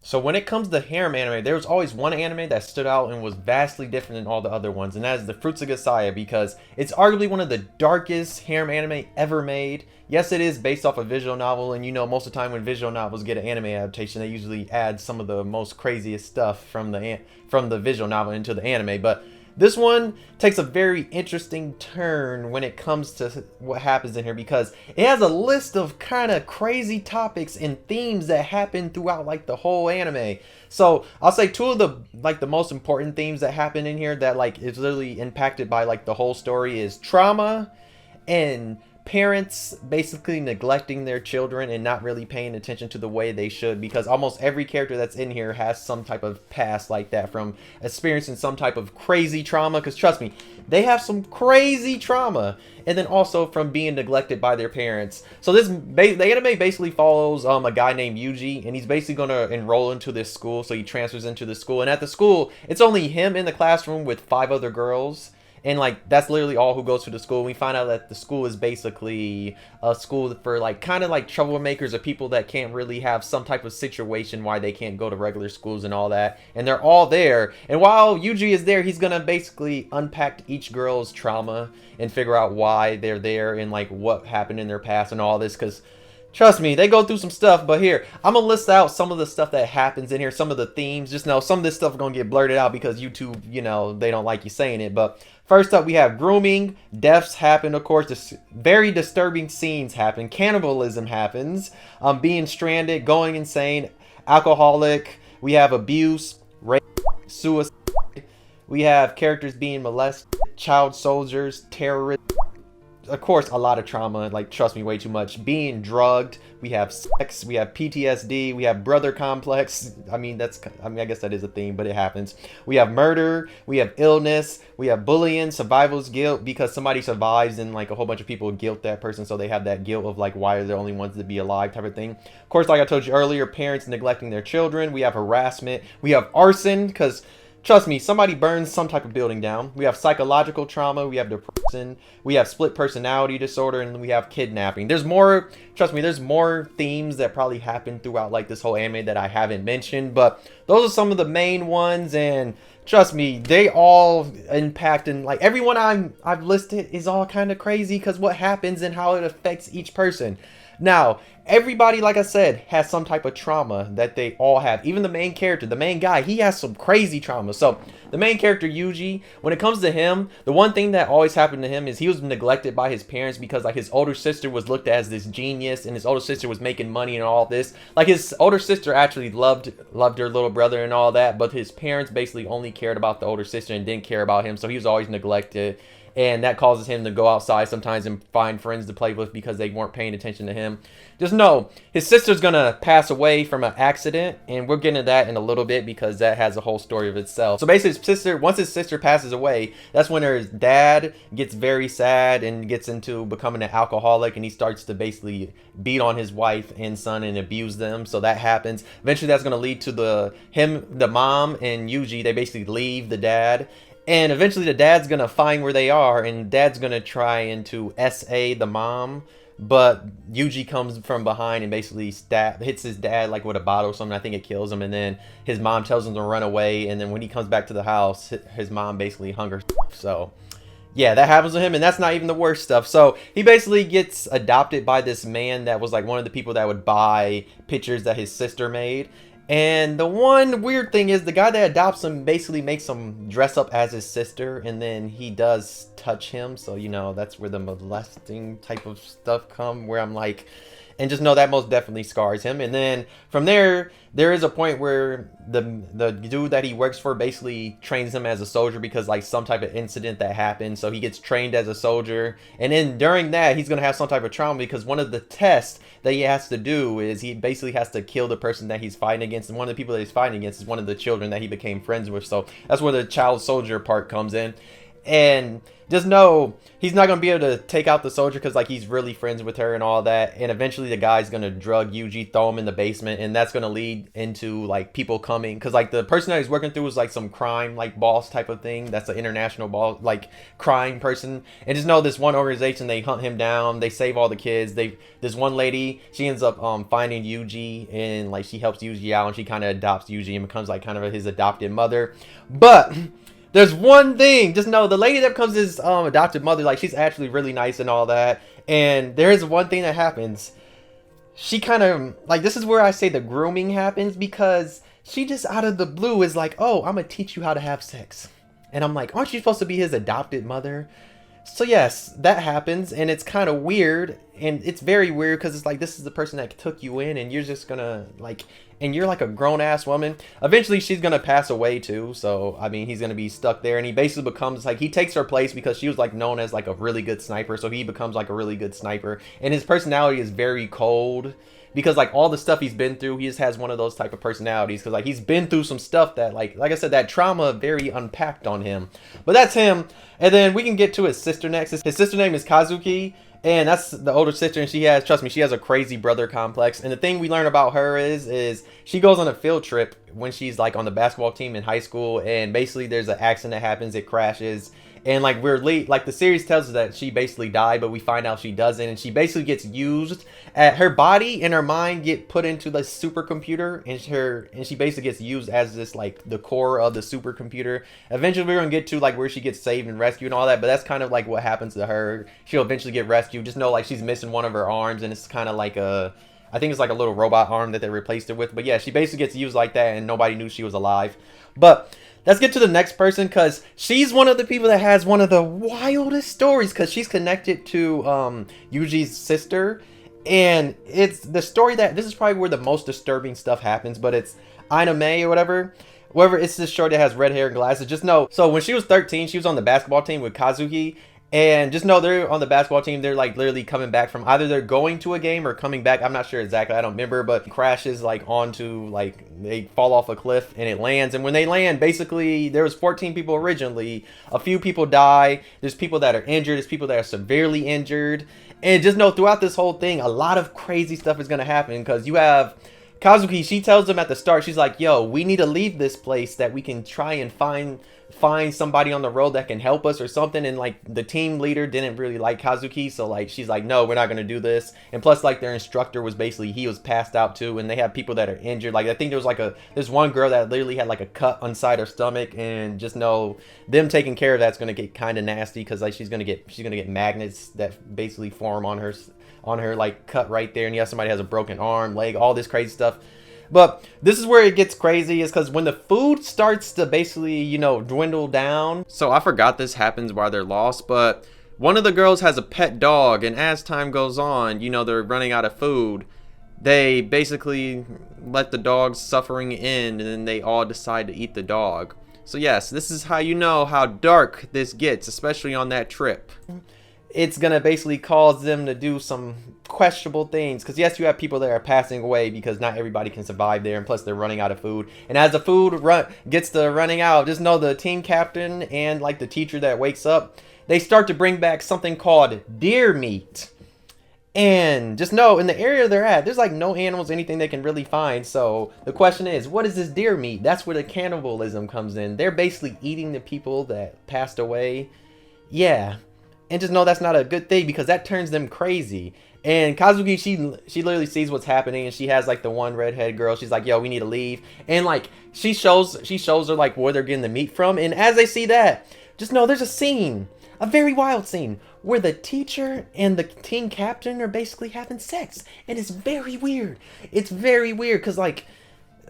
So when it comes to harem anime, there was always one anime that stood out and was vastly different than all the other ones, and that is the Fruits of Grisaia because it's arguably one of the darkest harem anime ever made. Yes, it is based off a visual novel, and you know most of the time when visual novels get an anime adaptation, they usually add some of the most craziest stuff from the visual novel into the anime. But this one takes a very interesting turn when it comes to what happens in here because it has a list of kind of crazy topics and themes that happen throughout like the whole anime. So I'll say two of the most important themes that happen in here that like is literally impacted by like the whole story is trauma and parents basically neglecting their children and not really paying attention to the way they should, because almost every character that's in here has some type of past like that, from experiencing some type of crazy trauma, because trust me, they have some crazy trauma, and then also from being neglected by their parents. So the anime basically follows a guy named Yuji, and he's basically going to enroll into this school. So he transfers into the school, and at the school it's only him in the classroom with 5 other girls, and like that's literally all who goes to the school. We find out that the school is basically a school for like kind of like troublemakers or people that can't really have some type of situation why they can't go to regular schools and all that. And they're all there. And while Yuji is there, he's gonna basically unpack each girl's trauma and figure out why they're there and like what happened in their past and all this. Because trust me, they go through some stuff. But here, I'm gonna list out some of the stuff that happens in here, some of the themes. Just know some of this stuff is gonna get blurted out because YouTube, you know, they don't like you saying it. But first up, we have grooming, deaths happen, of course, very disturbing scenes happen, cannibalism happens, being stranded, going insane, alcoholic, we have abuse, rape, suicide, we have characters being molested, child soldiers, terrorists, of course, a lot of trauma, like trust me, way too much, being drugged, we have sex, we have PTSD, we have brother complex. I mean, I guess that is a theme, but it happens. We have murder, we have illness, we have bullying, survival's guilt, because somebody survives and like a whole bunch of people guilt that person, so they have that guilt of like why are they the only ones to be alive type of thing. Of course, like I told you earlier, parents neglecting their children, we have harassment, we have arson, because trust me, somebody burns some type of building down. We have psychological trauma, we have depression, we have split personality disorder, and we have kidnapping. There's more, trust me, there's more themes that probably happen throughout like this whole anime that I haven't mentioned, but those are some of the main ones, and trust me, they all impact, and like everyone I've listed is all kind of crazy because what happens and how it affects each person. Now, everybody, like I said, has some type of trauma that they all have. Even the main character, the main guy, he has some crazy trauma. So, the main character, Yuji, when it comes to him, the one thing that always happened to him is he was neglected by his parents because, like, his older sister was looked at as this genius, and his older sister was making money and all this. Like, his older sister actually loved her little brother and all that, but his parents basically only cared about the older sister and didn't care about him, so he was always neglected. And that causes him to go outside sometimes and find friends to play with because they weren't paying attention to him. Just know, his sister's gonna pass away from an accident, and we'll get into that in a little bit because that has a whole story of itself. So basically, once his sister passes away, that's when her dad gets very sad and gets into becoming an alcoholic, and he starts to basically beat on his wife and son and abuse them. So that happens. Eventually, that's gonna lead to the mom and Yuji. They basically leave the dad. And eventually the dad's gonna find where they are, and dad's gonna try and to SA the mom, but Yuji comes from behind and basically hits his dad like with a bottle or something. I think it kills him, and then his mom tells him to run away, and then when he comes back to the house, his mom basically hung herself. So yeah, that happens to him, and that's not even the worst stuff. So he basically gets adopted by this man that was like one of the people that would buy pictures that his sister made. And the one weird thing is the guy that adopts him basically makes him dress up as his sister, and then he does touch him. So, you know, that's where the molesting type of stuff come, where I'm like, and just know that most definitely scars him. And then from there is a point where the dude that he works for basically trains him as a soldier because like some type of incident that happened. So he gets trained as a soldier, and then during that he's gonna have some type of trauma because one of the tests that he has to do is he basically has to kill the person that he's fighting against, and one of the people that he's fighting against is one of the children that he became friends with. So that's where the child soldier part comes in. And just know he's not gonna be able to take out the soldier because like he's really friends with her and all that. And eventually the guy's gonna drug Yuji, throw him in the basement, and that's gonna lead into like people coming because like the person that he's working through is like some crime like boss type of thing. That's an international boss like crime person. And just know this one organization, they hunt him down, they save all the kids. This one lady, she ends up finding Yuji, and like she helps Yuji out, and she kind of adopts Yuji and becomes like kind of his adopted mother. But there's one thing, just know the lady that becomes his adopted mother, like she's actually really nice and all that. And there is one thing that happens. She kind of, like this is where I say the grooming happens, because she just out of the blue is like, oh, I'm going to teach you how to have sex. And I'm like, aren't you supposed to be his adopted mother? So yes, that happens, and it's kind of weird, and it's very weird because it's like this is the person that took you in, and you're just gonna like, and you're like a grown-ass woman. Eventually she's gonna pass away too, so I mean he's gonna be stuck there, and he basically becomes like, he takes her place because she was like known as like a really good sniper, so he becomes like a really good sniper, and his personality is very cold. Because like all the stuff he's been through, he just has one of those type of personalities. Because like he's been through some stuff that like I said, that trauma very unpacked on him. But that's him. And then we can get to his sister next. His sister name is Kazuki. And that's the older sister, and she has, trust me, she has a crazy brother complex. And the thing we learn about her is she goes on a field trip when she's like on the basketball team in high school. And basically there's an accident that happens, it crashes. And like we're late, like the series tells us that she basically died, but we find out she doesn't, and she basically gets used. Her body and her mind get put into the supercomputer, and she basically gets used as this like the core of the supercomputer. Eventually, we're gonna get to like where she gets saved and rescued and all that, but that's kind of like what happens to her. She'll eventually get rescued. Just know like she's missing one of her arms, and it's kind of like I think it's like a little robot arm that they replaced it with. But yeah, she basically gets used like that, and nobody knew she was alive. But let's get to the next person, because she's one of the people that has one of the wildest stories, because she's connected to Yuji's sister. And it's the story that, this is probably where the most disturbing stuff happens, but it's Ine or whatever. Whoever, it's this short that has red hair and glasses. Just know, so when she was 13, she was on the basketball team with Kazuki. And just know they're on the basketball team. They're like literally coming back from, either they're going to a game or coming back. I'm not sure exactly. I don't remember, but crashes like onto, like they fall off a cliff and it lands. And when they land, basically there was 14 people originally. A few people die. There's people that are injured. There's people that are severely injured. And just know throughout this whole thing, a lot of crazy stuff is going to happen, because you have Kazuki, she tells them at the start, she's like, yo, we need to leave this place that we can try and find somebody on the road that can help us or something. And like the team leader didn't really like Kazuki, so like she's like, no, we're not gonna do this. And plus like their instructor was basically, he was passed out too, and they have people that are injured. Like I think there was like there's one girl that literally had like a cut inside her stomach, and just know them taking care of that's gonna get kind of nasty, because like she's gonna get magnets that basically form on her like cut right there, and yeah, somebody has a broken arm, leg, all this crazy stuff. But this is where it gets crazy, is because when the food starts to basically, you know, dwindle down. So I forgot this happens while they're lost, but one of the girls has a pet dog, and as time goes on, you know, they're running out of food. They basically let the dog's suffering end, and then they all decide to eat the dog. So yes, this is how you know how dark this gets, especially on that trip. It's gonna basically cause them to do some questionable things, because yes, you have people that are passing away because not everybody can survive there, and plus they're running out of food. And as the food gets to running out, just know the team captain and like the teacher that wakes up, they start to bring back something called deer meat. And just know in the area they're at, there's like no animals, anything they can really find. So the question is, what is this deer meat? That's where the cannibalism comes in. They're basically eating the people that passed away. Yeah. And just know that's not a good thing, because that turns them crazy. And Kazuki, she literally sees what's happening, and she has like the one redhead girl. She's like, yo, we need to leave. And like she shows her like where they're getting the meat from. And as they see that, just know there's a scene, a very wild scene, where the teacher and the team captain are basically having sex. And it's very weird. It's very weird, because like,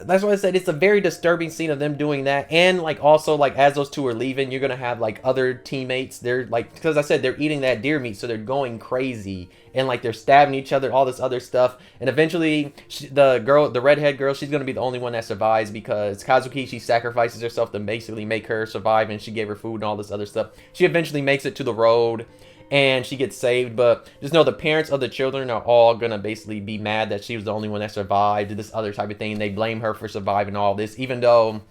that's why I said it's a very disturbing scene of them doing that. And like also like as those two are leaving, you're gonna have like other teammates. They're like, because I said they're eating that deer meat, so they're going crazy, and like they're stabbing each other, all this other stuff. And eventually the redhead girl, she's gonna be the only one that survives, because Kazuki, she sacrifices herself to basically make her survive, and she gave her food and all this other stuff. She eventually makes it to the road, and she gets saved. But just know the parents of the children are all gonna basically be mad that she was the only one that survived, this other type of thing. They blame her for surviving all this, even though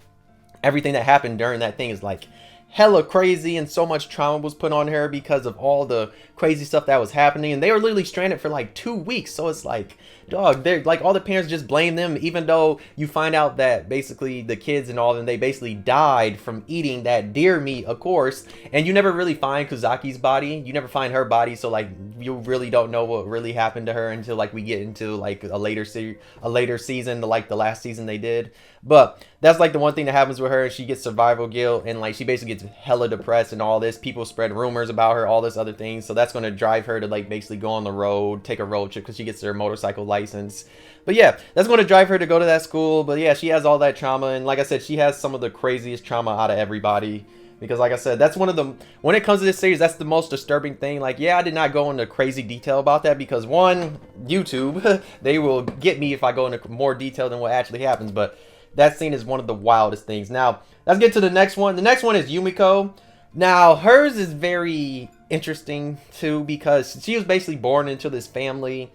everything that happened during that thing is like hella crazy, and so much trauma was put on her because of all the crazy stuff that was happening. And they were literally stranded for like 2 weeks. So it's like, dog, they're like, all the parents just blame them, even though you find out that basically the kids and all of them, they basically died from eating that deer meat, of course. And you never really find Kazuki's body. You never find her body. So like, you really don't know what really happened to her until like we get into like a later season, like the last season they did. But that's like the one thing that happens with her. She gets survival guilt, and like she basically gets hella depressed and all this. People spread rumors about her, all this other things. So that's going to drive her to like basically go on the road, take a road trip, because she gets her motorcycle license. But yeah, that's going to drive her to go to that school. But yeah, she has all that trauma, and like I said, she has some of the craziest trauma out of everybody. Because like I said, that's one of the, when it comes to this series, that's the most disturbing thing. Like, yeah, I did not go into crazy detail about that because one, YouTube, they will get me if I go into more detail than what actually happens. But that scene is one of the wildest things. Now, let's get to the next one. The next one is Yumiko. Now, hers is very interesting too because she was basically born into this family.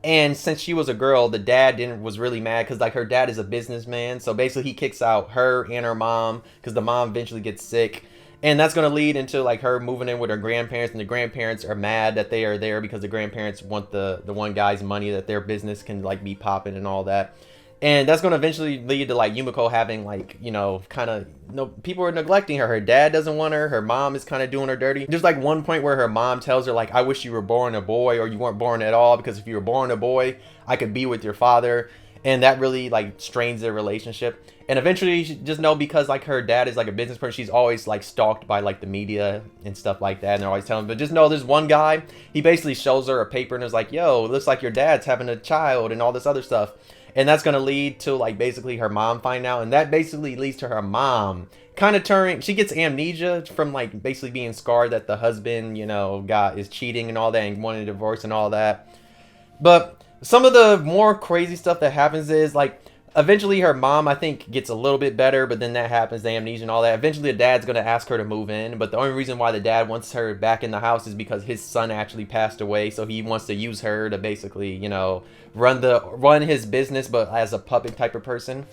And since she was a girl, the dad was really mad because like her dad is a businessman. So basically he kicks out her and her mom because the mom eventually gets sick. And that's going to lead into like her moving in with her grandparents, and the grandparents are mad that they are there because the grandparents want the one guy's money that their business can like be popping and all that. And that's going to eventually lead to like Yumiko having like, you know, kind of, people are neglecting her. Her dad doesn't want her. Her mom is kind of doing her dirty. There's like one point where her mom tells her like, I wish you were born a boy or you weren't born at all, because if you were born a boy, I could be with your father. And that really like strains their relationship. And eventually you just know, because like her dad is like a business person, she's always like stalked by like the media and stuff like that. And they're always telling, but just know there's one guy, he basically shows her a paper and is like, yo, it looks like your dad's having a child and all this other stuff. And that's going to lead to like basically her mom finding out. And that basically leads to her mom kind of turning, she gets amnesia from like basically being scarred that the husband, you know, is cheating and all that and wanting a divorce and all that. But some of the more crazy stuff that happens is like, eventually her mom, I think, gets a little bit better, but then that happens, the amnesia and all that. Eventually the dad's going to ask her to move in, but the only reason why the dad wants her back in the house is because his son actually passed away, so he wants to use her to basically, you know, run his business, but as a puppet type of person.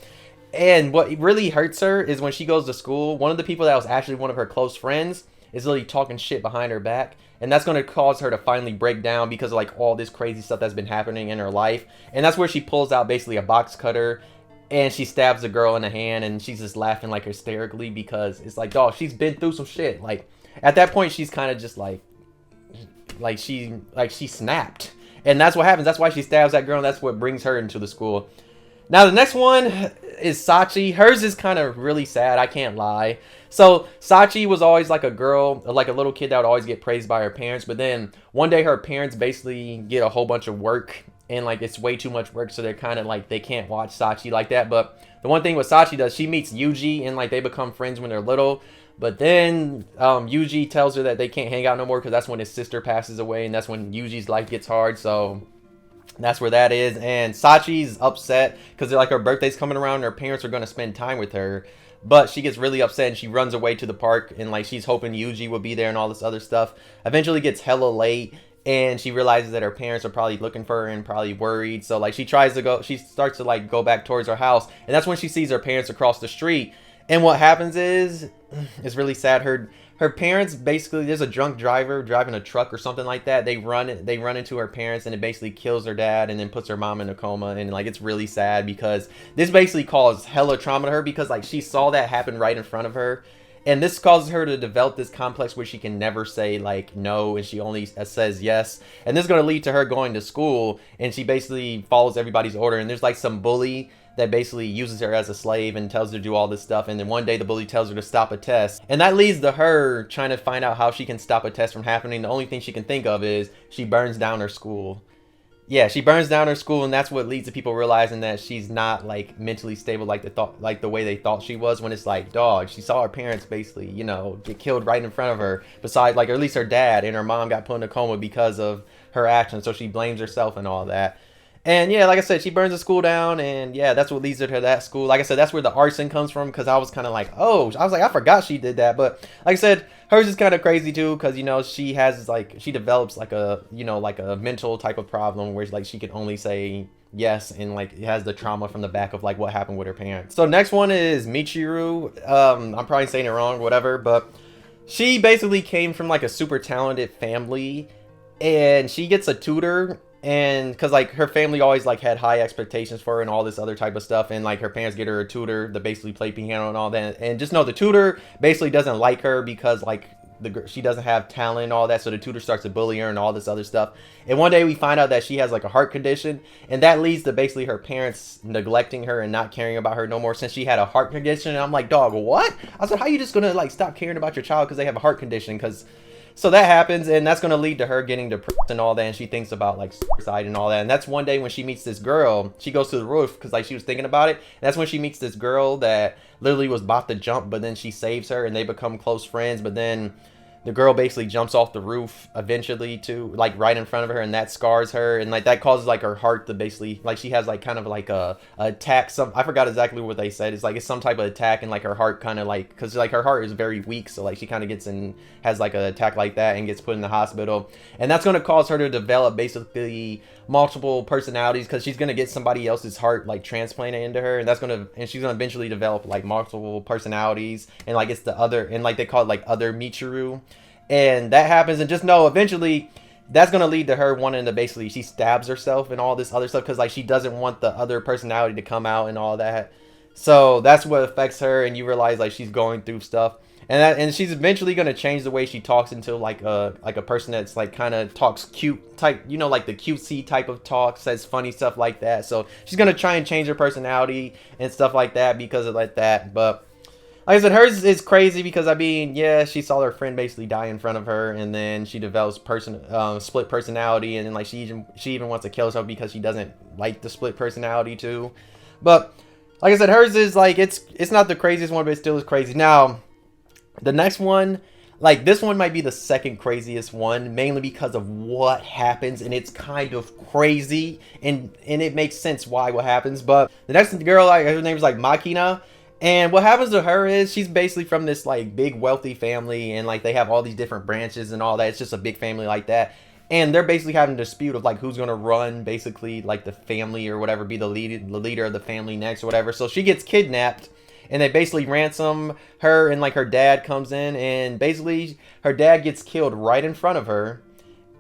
And what really hurts her is when she goes to school, one of the people that was actually one of her close friends is literally talking shit behind her back. And that's going to cause her to finally break down because of like all this crazy stuff that's been happening in her life. And that's where she pulls out basically a box cutter and she stabs the girl in the hand, and she's just laughing like hysterically because it's like, dog, she's been through some shit. Like at that point, she's kind of just like she snapped. And that's what happens. That's why she stabs that girl, and that's what brings her into the school. Now, the next one is Sachi. Hers is kind of really sad, I can't lie. So, Sachi was always like a girl, like a little kid that would always get praised by her parents. But then, one day, her parents basically get a whole bunch of work. And, like, it's way too much work, so they're kind of like, they can't watch Sachi like that. But the one thing what Sachi does, she meets Yuji, and, like, they become friends when they're little. But then Yuji tells her that they can't hang out no more because that's when his sister passes away, and that's when Yuji's life gets hard. So that's where that is. And Sachi's upset because they're like, her birthday's coming around and her parents are going to spend time with her. But she gets really upset and she runs away to the park, and like she's hoping Yuji will be there and all this other stuff. Eventually gets hella late, and she realizes that her parents are probably looking for her and probably worried. So like she starts to like go back towards her house, and that's when she sees her parents across the street. And what happens is, it's really sad. Her parents basically, there's a drunk driver driving a truck or something like that. They run into her parents, and it basically kills her dad and then puts her mom in a coma. And like, it's really sad because this basically caused hella trauma to her because like she saw that happen right in front of her. And this causes her to develop this complex where she can never say like no, and she only says yes. And this is going to lead to her going to school, and she basically follows everybody's order. And there's like some bully that basically uses her as a slave and tells her to do all this stuff. And then one day the bully tells her to stop a test. And that leads to her trying to find out how she can stop a test from happening. The only thing she can think of is she burns down her school. Yeah, she burns down her school, and that's what leads to people realizing that she's not like mentally stable like the way they thought she was. When it's like, dog, she saw her parents basically, you know, get killed right in front of her. Besides, like, or at least her dad and her mom got put in a coma because of her actions. So she blames herself and all that. And yeah, like I said, she burns the school down, and yeah, that's what leads her to that school. Like I said, that's where the arson comes from, because I was kind of like, oh, I was like, I forgot she did that. But like I said, hers is kind of crazy too, because, you know, she develops like a, you know, like a mental type of problem where like she can only say yes, and like it has the trauma from the back of like what happened with her parents. So next one is Michiru. I'm probably saying it wrong, whatever, but She basically came from like a super talented family, and she gets a tutor, and because like her family always like had high expectations for her and all this other type of stuff, and like her parents get her a tutor to basically play piano and all that, and just know the tutor basically doesn't like her because like she doesn't have talent and all that, so the tutor starts to bully her and all this other stuff. And one day we find out that she has like a heart condition, and that leads to basically her parents neglecting her and not caring about her no more since she had a heart condition. And I'm like, dog, what? I said, how you just gonna like stop caring about your child because they have a heart condition? Because so that happens, and that's gonna lead to her getting depressed and all that, and she thinks about like suicide and all that. And that's one day when she meets this girl. She goes to the roof because like she was thinking about it. And that's when she meets this girl that literally was about to jump, but then she saves her, and they become close friends. But then the girl basically jumps off the roof eventually too, like right in front of her, and that scars her, and like that causes like her heart to basically like she has like kind of like a attack. Some I forgot exactly what they said. It's like it's some type of attack, and like her heart kind of like because like her heart is very weak, so like she kind of gets in has like an attack like that and gets put in the hospital, and that's going to cause her to develop basically multiple personalities because she's going to get somebody else's heart like transplanted into her, and she's going to eventually develop like multiple personalities, and like it's the other, and like they call it like other Michiru. And that happens, and just know eventually that's going to lead to her wanting to basically she stabs herself and all this other stuff because like she doesn't want the other personality to come out and all that. So that's what affects her, and you realize like she's going through stuff, and she's eventually going to change the way she talks into like a person that's like kind of talks cute type, you know, like the cutesy type of talk, says funny stuff like that. So she's going to try and change her personality and stuff like that because of like that. But like I said, hers is crazy because I mean, yeah, she saw her friend basically die in front of her, and then she develops split personality, and then like she even wants to kill herself because she doesn't like the split personality too. But like I said, hers is like it's not the craziest one, but it still is crazy. Now, the next one, like this one might be the second craziest one, mainly because of what happens, and it's kind of crazy, and it makes sense why what happens. But the next girl, like her name is like Makina. And what happens to her is she's basically from this like big wealthy family, and like they have all these different branches and all that. It's just a big family like that. And they're basically having a dispute of like who's going to run basically like the family or whatever, be the leader of the family next or whatever. So she gets kidnapped, and they basically ransom her, and like her dad comes in, and basically her dad gets killed right in front of her.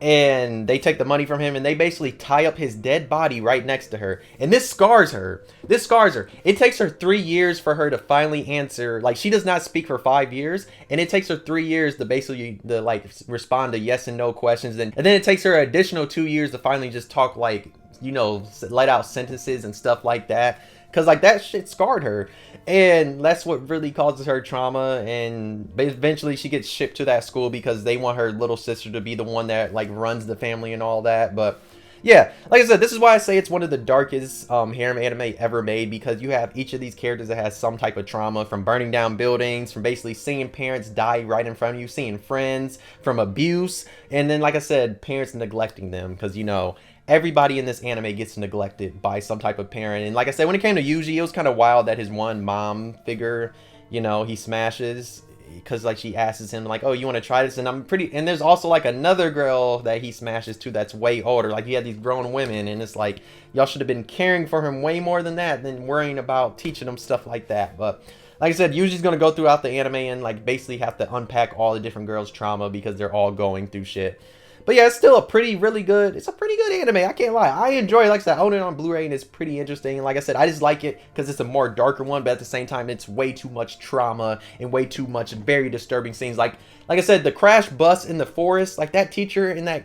And they take the money from him, and they basically tie up his dead body right next to her. And this scars her. It takes her 3 years for her to finally answer. Like, she does not speak for 5 years, and it takes her 3 years to basically like respond to yes and no questions. And then it takes her an additional 2 years to finally just talk, like, you know, let out sentences and stuff like that. Because, like, that shit scarred her. And that's what really causes her trauma. And eventually she gets shipped to that school because they want her little sister to be the one that, like, runs the family and all that. But, yeah, like I said, this is why I say it's one of the darkest harem anime ever made. Because you have each of these characters that has some type of trauma. From burning down buildings, from basically seeing parents die right in front of you, seeing friends, from abuse. And then, like I said, parents neglecting them. Because, you know, everybody in this anime gets neglected by some type of parent. And like I said, when it came to Yuji, it was kind of wild that his one mom figure, you know, he smashes because like she asks him like, oh, you want to try this? And there's also like another girl that he smashes too that's way older. Like he had these grown women, and it's like y'all should have been caring for him way more than that than worrying about teaching him stuff like that. But like I said, Yuji's gonna go throughout the anime and like basically have to unpack all the different girls' trauma because they're all going through shit. But yeah, it's still a pretty good anime. I can't lie. I enjoy it. Like I said, I own it on Blu-ray, and it's pretty interesting. And like I said, I just like it because it's a more darker one, but at the same time, it's way too much trauma and way too much very disturbing scenes. Like I said, the crash bus in the forest, like that teacher and that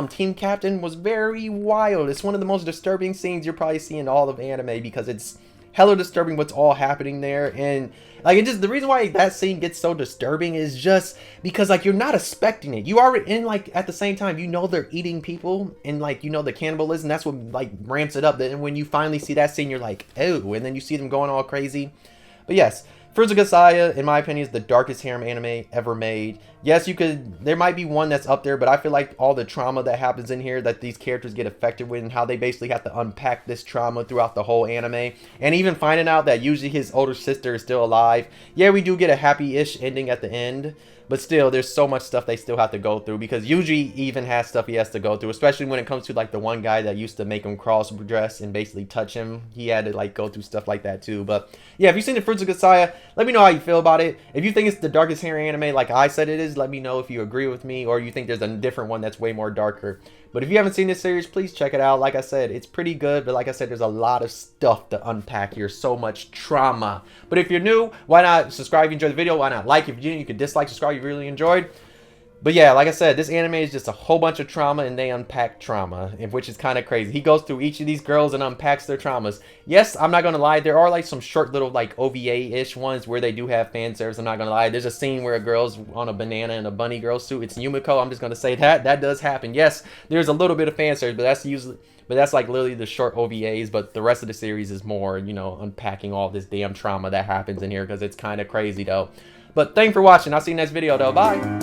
team captain was very wild. It's one of the most disturbing scenes you'll probably see in all of anime because it's hella disturbing what's all happening there. And like it just, the reason why that scene gets so disturbing is just because like you're not expecting it. You already, and like at the same time, you know they're eating people, and like you know the cannibalism, that's what like ramps it up. And when you finally see that scene, you're like, oh, and then you see them going all crazy. But yes, Fruits of Grisaia, in my opinion, is the darkest harem anime ever made. Yes, there might be one that's up there, but I feel like all the trauma that happens in here that these characters get affected with, and how they basically have to unpack this trauma throughout the whole anime. And even finding out that usually his older sister is still alive. Yeah, we do get a happy-ish ending at the end, But still, there's so much stuff they still have to go through, because Yuji even has stuff he has to go through, especially when it comes to like the one guy that used to make him cross dress and basically touch him. He had to like go through stuff like that too. But yeah, if you've seen the Fruits of Grisaia, let me know how you feel about it. If you think it's the darkest harem anime like I said it is, let me know if you agree with me, or you think there's a different one that's way more darker. But if you haven't seen this series, please check it out. Like I said, it's pretty good, but like I said, there's a lot of stuff to unpack here. So much trauma. But if you're new, why not subscribe if you enjoyed the video? Why not like? If you didn't, you can dislike, subscribe if you really enjoyed. But yeah, like I said, this anime is just a whole bunch of trauma, and they unpack trauma, which is kind of crazy. He goes through each of these girls and unpacks their traumas. Yes, I'm not going to lie, there are like some short little like OVA-ish ones where they do have fan service. I'm not going to lie. There's a scene where a girl's on a banana in a bunny girl suit. It's Yumiko. I'm just going to say that. That does happen. Yes, there's a little bit of fan service, but that's usually... But that's like literally the short OVAs, but the rest of the series is more, you know, unpacking all this damn trauma that happens in here, because it's kind of crazy, though. But thanks for watching. I'll see you next video, though. Bye!